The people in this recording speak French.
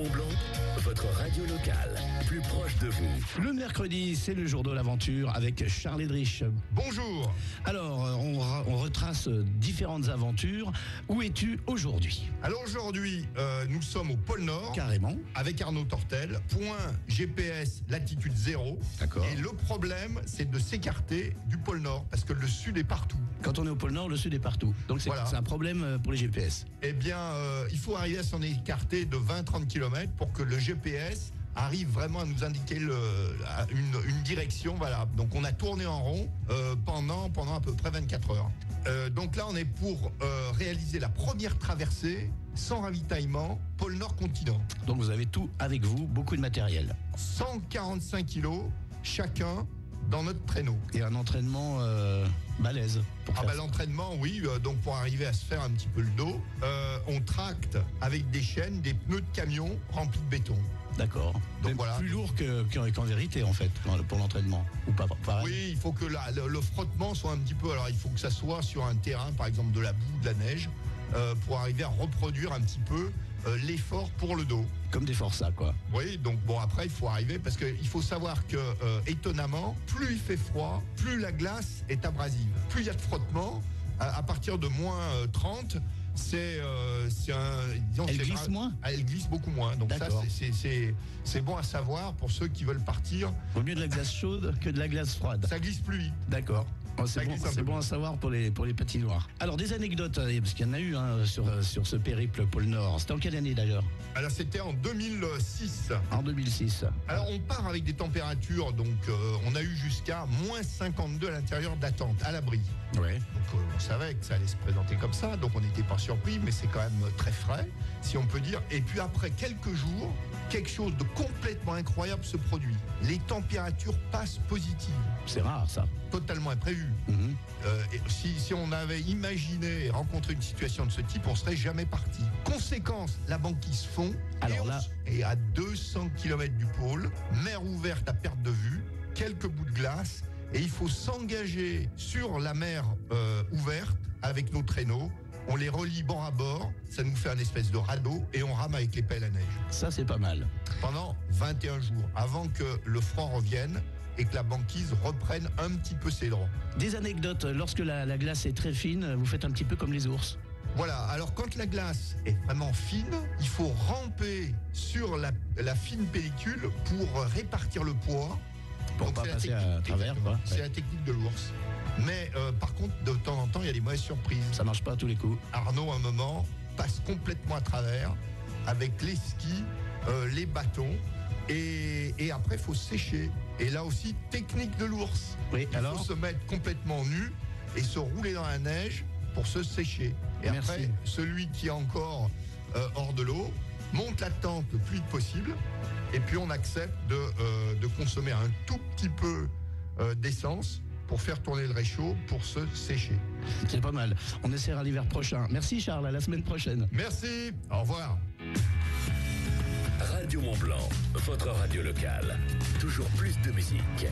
Mont Blanc, votre radio locale, plus proche de vous. Le mercredi, c'est le jour de l'aventure avec Charles Edrich. Bonjour. Alors, on retrace différentes aventures. Où es-tu aujourd'hui? Alors aujourd'hui, nous sommes au pôle Nord. Carrément. Avec Arnaud Tortel. Point GPS, latitude 0. D'accord. Et le problème, c'est de s'écarter du pôle Nord, parce que le sud est partout. Quand on est au pôle Nord, le sud est partout. Donc c'est Voilà. c'est un problème pour les GPS. Eh bien, il faut arriver à s'en écarter de 20-30 km pour que le GPS arrive vraiment à nous indiquer une direction. Voilà. Donc on a tourné en rond pendant à peu près 24 heures. Donc là, on est pour réaliser la première traversée sans ravitaillement, pôle Nord continent. Donc vous avez tout avec vous, beaucoup de matériel. 145 kilos chacun dans notre traîneau. Et un entraînement balèze. Pour faire ça. L'entraînement, oui, donc pour arriver à se faire un petit peu le dos, on tracte avec des chaînes, des pneus de camion remplis de béton. D'accord. Donc Même voilà. plus lourd qu'en vérité, en fait, pour l'entraînement. Ou pas pareil. Oui, il faut que le frottement soit un petit peu... Alors, il faut que ça soit sur un terrain, par exemple de la boue, de la neige, pour arriver à reproduire un petit peu l'effort pour le dos. Comme des forçats, quoi. Oui, donc bon, après, il faut arriver, parce qu'il faut savoir que, étonnamment, plus il fait froid, plus la glace est abrasive. Plus il y a de frottement, à partir de moins 30, Elle glisse moins ? Elle glisse beaucoup moins. Donc ça, D'accord. c'est bon à savoir pour ceux qui veulent partir. Vaut mieux de la glace chaude que de la glace froide. Ça glisse plus vite. D'accord. Oh, Ça glisse un c'est peu bon à savoir pour les patinoires. Alors des anecdotes, parce qu'il y en a eu sur ce périple pôle Nord. C'était en quelle année d'ailleurs? Alors c'était en 2006. En 2006. Alors on part avec des températures, donc on a eu jusqu'à moins 52 à l'intérieur d'attente, à l'abri. Ouais. Donc on savait que ça allait se présenter comme ça, donc on n'était pas surpris, mais c'est quand même très frais, si on peut dire. Et puis après quelques jours, quelque chose de complètement incroyable se produit. Les températures passent positives. C'est rare ça. Totalement imprévu. Mhm. Et si on avait imaginé rencontrer une situation de ce type, on serait jamais parti. Conséquence, la banquise fond. Alors là- Et à 200 km du pôle, mer ouverte à perte de vue, quelques bouts de glace, et il faut s'engager sur la mer ouverte avec nos traîneaux. On les relie bord à bord, ça nous fait un espèce de radeau, et on rame avec les pelles à neige. Ça c'est pas mal. Pendant 21 jours, avant que le froid revienne et que la banquise reprenne un petit peu ses droits. Des anecdotes, lorsque la glace est très fine, vous faites un petit peu comme les ours. Voilà, alors quand la glace est vraiment fine, il faut ramper sur la fine pellicule pour répartir le poids. Pour Donc, pas c'est la passer technique, à travers, exactement. quoi. C'est Ouais. la technique de l'ours. Mais par contre, de temps en temps, il y a des mauvaises surprises. Ça marche pas à tous les coups. Arnaud, à un moment, passe complètement à travers avec les skis, les bâtons. Et après, il faut sécher. Et là aussi, technique de l'ours. Oui, Il alors faut se mettre complètement nu et se rouler dans la neige pour se sécher. Et Merci. après, celui qui est encore hors de l'eau monte la tente le plus vite possible. Et puis on accepte de consommer un tout petit peu d'essence pour faire tourner le réchaud pour se sécher. c'est pas mal. On essaiera l'hiver prochain. Merci Charles, à la semaine prochaine. Merci, au revoir. Radio Mont Blanc, votre radio locale, toujours plus de musique.